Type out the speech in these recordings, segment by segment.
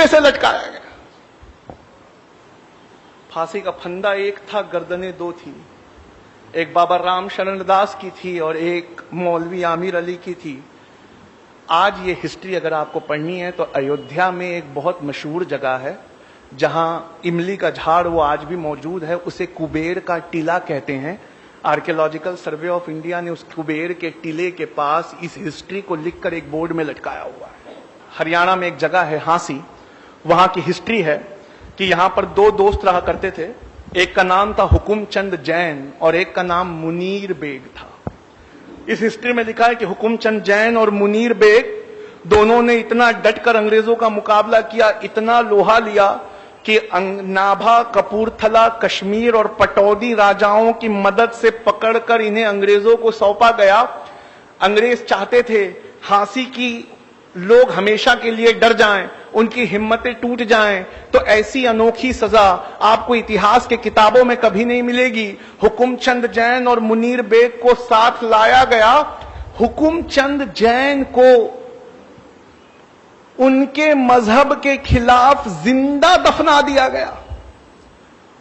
से लटकाया गया। फांसी का फंदा एक था, गर्दनें दो थी, एक बाबा राम शरण दास की थी और एक मौलवी आमिर अली की थी। आज ये हिस्ट्री अगर आपको पढ़नी है तो अयोध्या में एक बहुत मशहूर जगह है जहां इमली का झाड़ वो आज भी मौजूद है, उसे कुबेर का टीला कहते हैं। आर्कियोलॉजिकल सर्वे ऑफ इंडिया ने उस कुबेर के टीले के पास इस हिस्ट्री को लिखकर एक बोर्ड में लटकाया हुआ है। हरियाणा में एक जगह है हांसी, वहां की हिस्ट्री है कि यहां पर दो दोस्त रहा करते थे, एक का नाम था हुकुमचंद जैन और एक का नाम मुनीर बेग था। इस हिस्ट्री में लिखा है कि हुकुमचंद जैन और मुनीर बेग दोनों ने इतना डटकर अंग्रेजों का मुकाबला किया, इतना लोहा लिया कि नाभा, कपूरथला, कश्मीर और पटौदी राजाओं की मदद से पकड़कर इन्हें अंग्रेजों को सौंपा गया। अंग्रेज चाहते थे हांसी की लोग हमेशा के लिए डर जाएं, उनकी हिम्मतें टूट जाएं, तो ऐसी अनोखी सजा आपको इतिहास के किताबों में कभी नहीं मिलेगी। हुकुमचंद जैन और मुनीर बेग को साथ लाया गया। हुकुमचंद जैन को उनके मजहब के खिलाफ जिंदा दफना दिया गया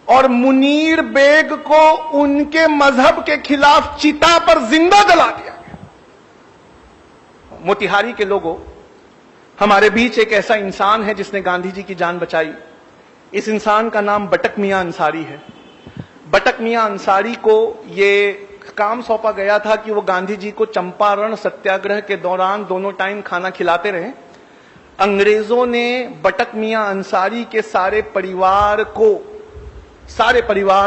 और मुनीर बेग को उनके मजहब के खिलाफ चिता पर जिंदा जला दिया गया। मोतिहारी के लोगों, हमारे बीच एक ऐसा इंसान है जिसने गांधी जी की जान बचाई। इस इंसान का नाम बटक मियां अंसारी है। बटक मियां अंसारी को ये काम सौंपा गया था कि वो गांधी जी को चंपारण सत्याग्रह के दौरान दोनों टाइम खाना खिलाते रहे। अंग्रेजों ने बटक मियां अंसारी के सारे परिवार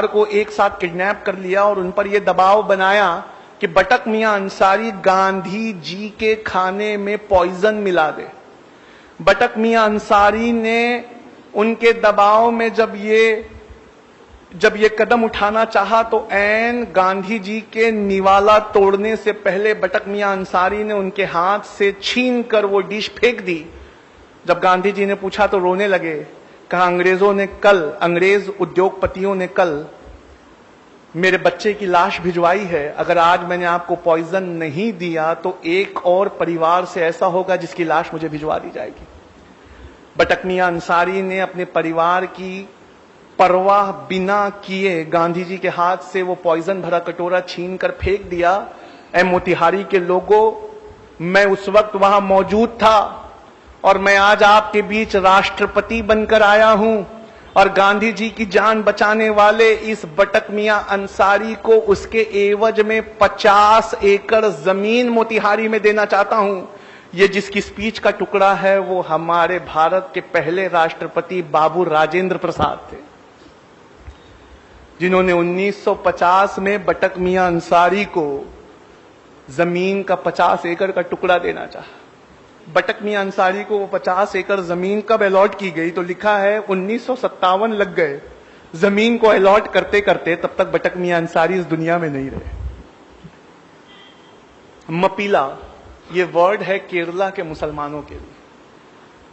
को एक साथ किडनैप कर लिया और उन पर यह दबाव बनाया कि बटक मियां अंसारी गांधी जी के खाने में पॉइजन मिला दे। बटक मियां अंसारी ने उनके दबाव में जब ये कदम उठाना चाहा तो ऐन गांधी जी के निवाला तोड़ने से पहले बटक मियां अंसारी ने उनके हाथ से छीन कर वो डिश फेंक दी। जब गांधी जी ने पूछा तो रोने लगे। कहा अंग्रेज उद्योगपतियों ने कल मेरे बच्चे की लाश भिजवाई है, अगर आज मैंने आपको पॉइजन नहीं दिया तो एक और परिवार से ऐसा होगा जिसकी लाश मुझे भिजवा दी जाएगी। बटक मियां अंसारी ने अपने परिवार की परवाह बिना किए गांधी जी के हाथ से वो पॉइजन भरा कटोरा छीन कर फेंक दिया। ऐ मोतिहारी के लोगों, मैं उस वक्त वहां मौजूद था और मैं आज आपके बीच राष्ट्रपति बनकर आया हूं और गांधी जी की जान बचाने वाले इस बटक मियां अंसारी को उसके एवज में 50 एकड़ जमीन मोतिहारी में देना चाहता हूं। ये जिसकी स्पीच का टुकड़ा है वो हमारे भारत के पहले राष्ट्रपति बाबू राजेंद्र प्रसाद थे, जिन्होंने 1950 में बटक मियां अंसारी को जमीन का 50 एकड़ का टुकड़ा देना चाहा। बटक मियां अंसारी को वो 50 एकड़ जमीन कब अलॉट की गई तो लिखा है 1957 लग गए जमीन को अलॉट करते करते, तब तक बटक मियां अंसारी इस दुनिया में नहीं रहे। मपीला ये वर्ड है केरला के मुसलमानों के लिए।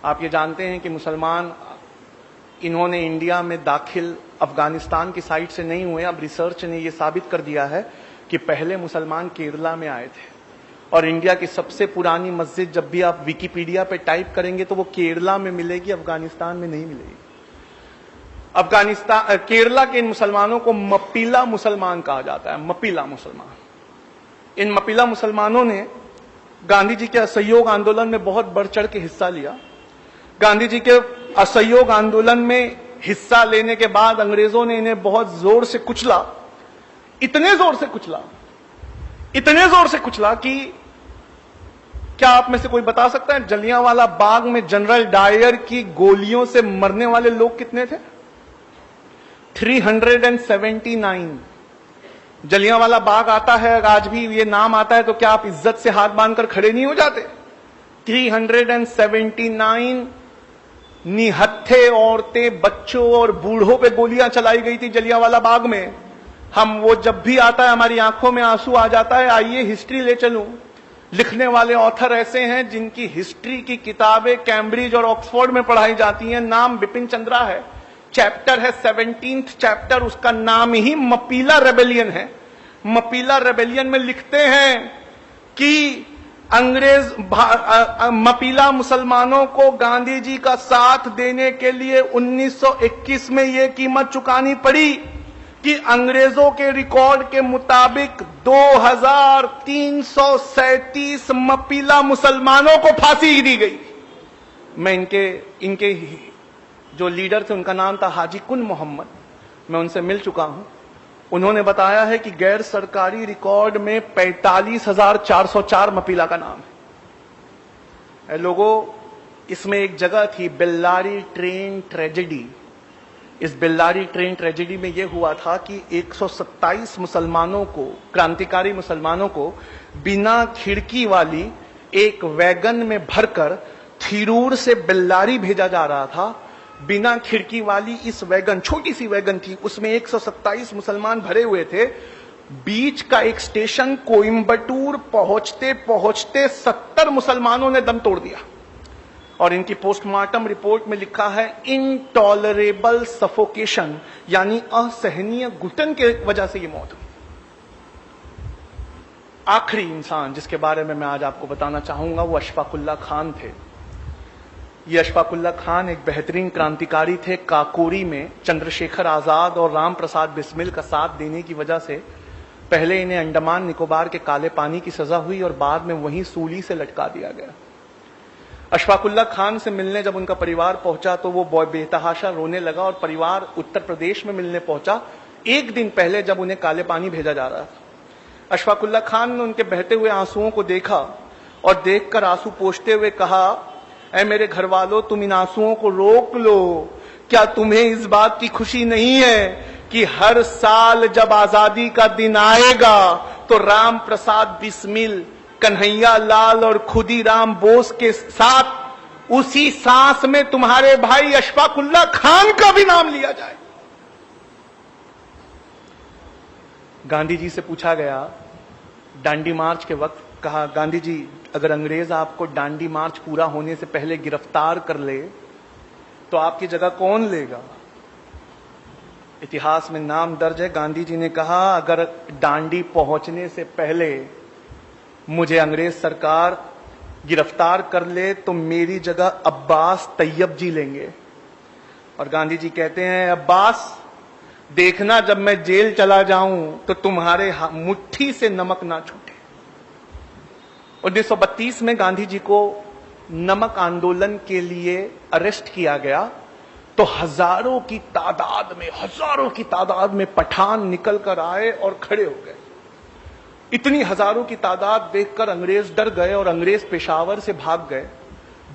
आप ये जानते हैं कि मुसलमान इन्होंने इंडिया में दाखिल अफगानिस्तान की साइड से नहीं हुए। अब रिसर्च ने यह साबित कर दिया है कि पहले मुसलमान केरला में आए थे और इंडिया की सबसे पुरानी मस्जिद जब भी आप विकिपीडिया पे टाइप करेंगे तो वो केरला में मिलेगी, अफगानिस्तान में नहीं मिलेगी। केरला के इन मुसलमानों को मपीला मुसलमान कहा जाता है। मपीला मुसलमान, इन मपीला मुसलमानों ने गांधी जी के असहयोग आंदोलन में बहुत बढ़ चढ़ के हिस्सा लिया। गांधी जी के असहयोग आंदोलन में हिस्सा लेने के बाद अंग्रेजों ने इन्हें बहुत जोर से कुचला, इतने जोर से कुचला कि क्या आप में से कोई बता सकता है जलियांवाला बाग में जनरल डायर की गोलियों से मरने वाले लोग कितने थे? 379। जलियांवाला बाग आता है, आज भी ये नाम आता है तो क्या आप इज्जत से हाथ बांधकर खड़े नहीं हो जाते? 379 निहत्थे औरतें, बच्चों और बूढ़ों पे गोलियां चलाई गई थी जलियांवाला बाग में। हम वो जब भी आता है हमारी आंखों में आंसू आ जाता है। आइए हिस्ट्री ले चलूं। लिखने वाले ऑथर ऐसे हैं जिनकी हिस्ट्री की किताबें कैम्ब्रिज और ऑक्सफोर्ड में पढ़ाई जाती हैं। नाम बिपिन चंद्रा है, चैप्टर है 17th चैप्टर, उसका नाम ही मपीला रेबेलियन है। मपीला रेबेलियन में लिखते हैं कि मपीला मुसलमानों को गांधी जी का साथ देने के लिए 1921 में यह कीमत चुकानी पड़ी कि अंग्रेजों के रिकॉर्ड के मुताबिक 2337 मपीला मुसलमानों को फांसी दी गई। मैं इनके जो लीडर थे उनका नाम था हाजी कुन मोहम्मद, मैं उनसे मिल चुका हूं। उन्होंने बताया है कि गैर सरकारी रिकॉर्ड में 45,404 मपीला का नाम है। लोगों, इसमें एक जगह थी बेल्लारी ट्रेन ट्रेजेडी। इस बेल्लारी ट्रेन ट्रेजेडी में यह हुआ था कि 127 मुसलमानों को, क्रांतिकारी मुसलमानों को बिना खिड़की वाली एक वैगन में भरकर थिरूर से बेल्लारी भेजा जा रहा था। बिना खिड़की वाली इस वैगन, छोटी सी वैगन थी, उसमें 127 मुसलमान भरे हुए थे। बीच का एक स्टेशन कोयंबटूर पहुंचते पहुंचते 70 मुसलमानों ने दम तोड़ दिया और इनकी पोस्टमार्टम रिपोर्ट में लिखा है इनटॉलरेबल सफोकेशन, यानी असहनीय घुटन के वजह से ये मौत हुई। आखिरी इंसान जिसके बारे में मैं आज आपको बताना चाहूंगा वो अशफाकुल्ला खान थे। ये अशफाकुल्ला खान एक बेहतरीन क्रांतिकारी थे। काकोरी में चंद्रशेखर आजाद और राम प्रसाद बिस्मिल का साथ देने की वजह से पहले इन्हें अंडमान निकोबार के काले पानी की सजा हुई और बाद में वहीं सूली से लटका दिया गया। अशफाकुल्ला खान से मिलने जब उनका परिवार पहुंचा तो वो बेतहाशा रोने लगा और परिवार उत्तर प्रदेश में मिलने पहुंचा एक दिन पहले जब उन्हें काले पानी भेजा जा रहा था। अशफाकुल्ला खान ने उनके बहते हुए आंसुओं को देखा और देखकर आंसू पोंछते हुए कहा, ऐ मेरे घर वालों, तुम इन आंसुओं को रोक लो। क्या तुम्हें इस बात की खुशी नहीं है कि हर साल जब आजादी का दिन आएगा तो राम प्रसाद बिस्मिल, कन्हैया लाल और खुदीराम बोस के साथ उसी सांस में तुम्हारे भाई अशफाकुल्ला खान का भी नाम लिया जाए। गांधी जी से पूछा गया दांडी मार्च के वक्त, कहा गांधी जी, अगर अंग्रेज आपको दांडी मार्च पूरा होने से पहले गिरफ्तार कर ले तो आपकी जगह कौन लेगा? इतिहास में नाम दर्ज है, गांधी जी ने कहा अगर दांडी पहुंचने से पहले मुझे अंग्रेज सरकार गिरफ्तार कर ले तो मेरी जगह अब्बास तैयब जी लेंगे। और गांधी जी कहते हैं, अब्बास देखना जब मैं जेल चला जाऊं तो तुम्हारे मुट्ठी से नमक ना छूटे। 1932 में गांधी जी को नमक आंदोलन के लिए अरेस्ट किया गया तो हजारों की तादाद में पठान निकल कर आए और खड़े हो गए। इतनी हजारों की तादाद देखकर अंग्रेज डर गए और अंग्रेज पेशावर से भाग गए।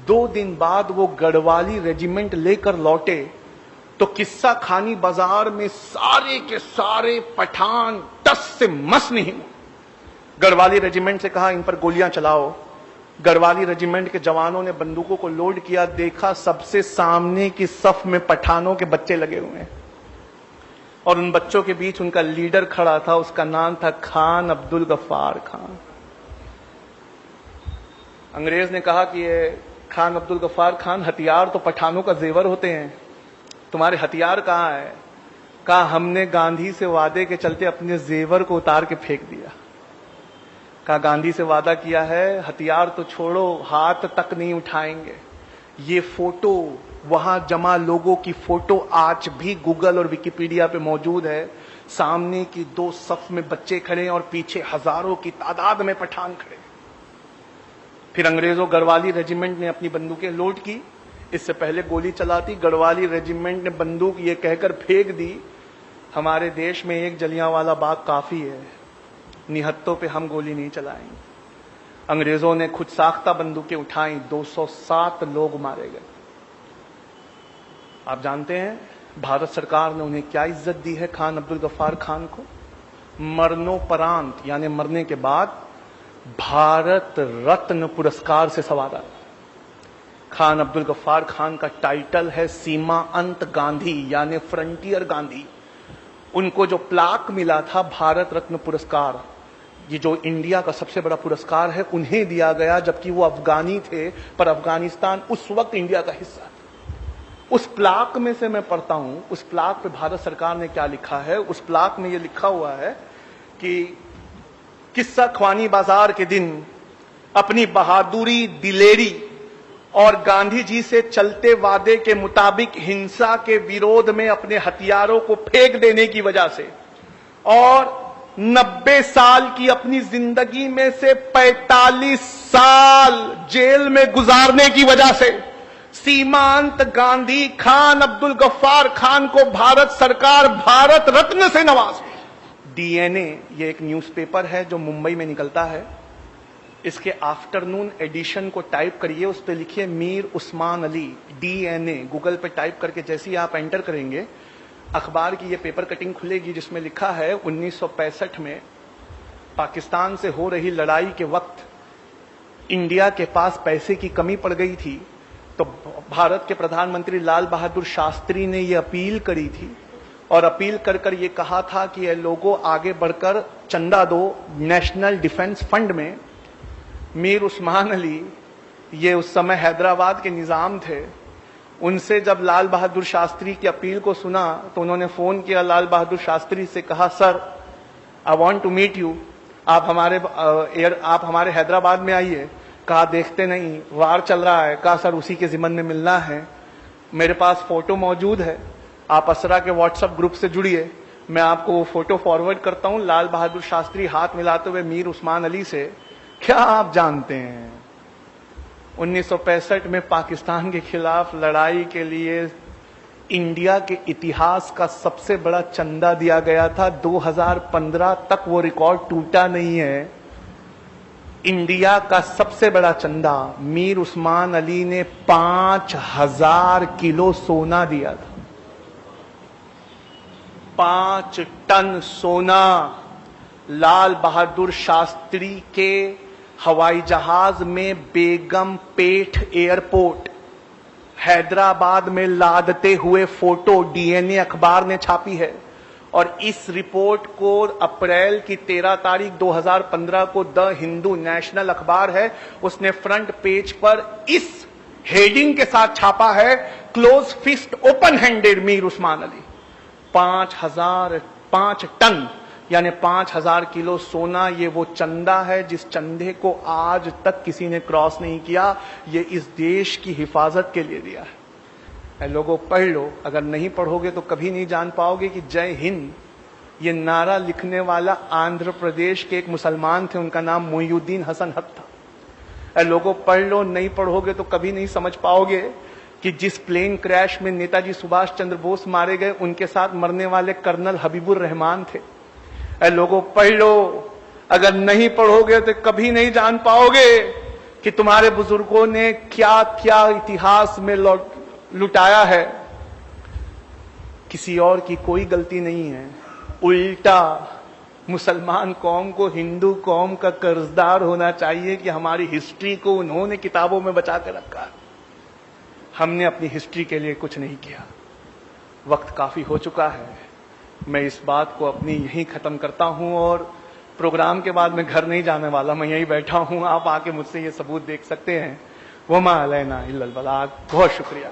2 दिन बाद वो गढ़वाली रेजिमेंट लेकर लौटे तो किस्सा खानी बाजार में सारे के सारे पठान टस से मस नहीं हुए। गढ़वाली रेजिमेंट से कहा इन पर गोलियां चलाओ। गढ़वाली रेजिमेंट के जवानों ने बंदूकों को लोड किया, देखा सबसे सामने की सफ में पठानों के बच्चे लगे हुए हैं और उन बच्चों के बीच उनका लीडर खड़ा था, उसका नाम था खान अब्दुल गफ्फार खान। अंग्रेज ने कहा कि ये खान अब्दुल गफ्फार खान, हथियार तो पठानों का जेवर होते हैं, तुम्हारे हथियार कहां है? कहा हमने गांधी से वादे के चलते अपने जेवर को उतार के फेंक दिया। कहा गांधी से वादा किया है, हथियार तो छोड़ो, हाथ तक नहीं उठाएंगे। ये फोटो, वहां जमा लोगों की फोटो आज भी गूगल और विकिपीडिया पे मौजूद है। सामने की 2 सफ में बच्चे खड़े और पीछे हजारों की तादाद में पठान खड़े। फिर अंग्रेजों गढ़वाली रेजिमेंट ने अपनी बंदूकें लोड की। इससे पहले गोली चलाती, गढ़वाली रेजिमेंट ने बंदूक ये कहकर फेंक दी, हमारे देश में एक जलियांवाला बाग काफी है, निहत्तों पे हम गोली नहीं चलाएंगे। अंग्रेजों ने खुद साख्ता बंदूकें उठाई, 207 लोग मारे गए। आप जानते हैं भारत सरकार ने उन्हें क्या इज्जत दी है खान अब्दुल गफ्फार खान को? मरणोपरांत यानी मरने के बाद भारत रत्न पुरस्कार से सवारा। खान अब्दुल गफ्फार खान का टाइटल है सीमा अंत गांधी यानी फ्रंटियर गांधी। उनको जो प्लाक मिला था भारत रत्न पुरस्कार, ये जो इंडिया का सबसे बड़ा पुरस्कार है, उन्हें दिया गया, जबकि वो अफगानी थे, पर अफगानिस्तान उस वक्त इंडिया का हिस्सा था। उस प्लाक में से मैं पढ़ता हूं, उस प्लाक पे भारत सरकार ने क्या लिखा है। उस प्लाक में ये लिखा हुआ है कि किस्सा ख्वानी बाजार के दिन अपनी बहादुरी, दिलेरी और गांधी जी से चलते वादे के मुताबिक हिंसा के विरोध में अपने हथियारों को फेंक देने की वजह से और 90 साल की अपनी जिंदगी में से 45 साल जेल में गुजारने की वजह से सीमांत गांधी खान अब्दुल गफ्फार खान को भारत सरकार भारत रत्न से नवाजी। डीएनए ये एक न्यूज़पेपर है जो मुंबई में निकलता है। इसके आफ्टरनून एडिशन को टाइप करिए, उस पर लिखिए मीर उस्मान अली डीएनए। गूगल पे टाइप करके जैसे ही आप एंटर करेंगे अखबार की ये पेपर कटिंग खुलेगी जिसमें लिखा है 1965 में पाकिस्तान से हो रही लड़ाई के वक्त इंडिया के पास पैसे की कमी पड़ गई थी, तो भारत के प्रधानमंत्री लाल बहादुर शास्त्री ने ये अपील करी थी और अपील कर कर ये कहा था कि ये लोगों आगे बढ़कर चंदा दो नेशनल डिफेंस फंड में। मीर उस्मान अली ये उस समय हैदराबाद के निजाम थे। उनसे जब लाल बहादुर शास्त्री की अपील को सुना तो उन्होंने फोन किया लाल बहादुर शास्त्री से, कहा sir I want to meet you, आप हमारे हैदराबाद में आइए। कहा देखते नहीं, वार चल रहा है। कहा सर उसी के जिम्मन में मिलना है, मेरे पास फोटो मौजूद है, आप असरा के व्हाट्सएप ग्रुप से जुड़िए, मैं आपको वो फोटो फॉरवर्ड करता हूं। लाल बहादुर शास्त्री हाथ मिलाते हुए मीर उस्मान अली से, क्या आप जानते हैं 1965 में पाकिस्तान के खिलाफ लड़ाई के लिए इंडिया के इतिहास का सबसे बड़ा चंदा दिया गया था। 2015 तक वो रिकॉर्ड टूटा नहीं है। इंडिया का सबसे बड़ा चंदा मीर उस्मान अली ने 5000 किलो सोना दिया था। 5 टन सोना लाल बहादुर शास्त्री के हवाई जहाज में बेगम पेठ एयरपोर्ट हैदराबाद में लादते हुए फोटो डीएनए अखबार ने छापी है। और इस रिपोर्ट को अप्रैल की 13 तारीख 2015 को द हिंदू नेशनल अखबार है, उसने फ्रंट पेज पर इस हेडिंग के साथ छापा है, close fist open handed Mir Osman Ali. 5 ton यानी 5000 किलो सोना, ये वो चंदा है जिस चंदे को आज तक किसी ने क्रॉस नहीं किया। ये इस देश की हिफाजत के लिए दिया है। लोगों पढ़ लो, अगर नहीं पढ़ोगे तो कभी नहीं जान पाओगे कि जय हिंद ये नारा लिखने वाला आंध्र प्रदेश के एक मुसलमान थे, उनका नाम मोइनुद्दीन हसन हक था। लोगों पढ़ लो, नहीं पढ़ोगे तो कभी नहीं समझ पाओगे कि जिस प्लेन क्रैश में नेताजी सुभाष चंद्र बोस मारे गए उनके साथ मरने वाले कर्नल हबीबुर रहमान थे। लोगों पढ़ लो, अगर नहीं पढ़ोगे तो कभी नहीं जान पाओगे कि तुम्हारे बुजुर्गों ने क्या क्या इतिहास में लुटाया है। किसी और की कोई गलती नहीं है, उल्टा मुसलमान कौम को हिंदू कौम का कर्जदार होना चाहिए कि हमारी हिस्ट्री को उन्होंने किताबों में बचा कर रखा। हमने अपनी हिस्ट्री के लिए कुछ नहीं किया। वक्त काफी हो चुका है, मैं इस बात को अपनी यहीं खत्म करता हूं और प्रोग्राम के बाद मैं घर नहीं जाने वाला, मैं यहीं बैठा हूं। आप आके मुझसे ये सबूत देख सकते हैं। वमा अलैना इल्लल बलाग। बहुत शुक्रिया।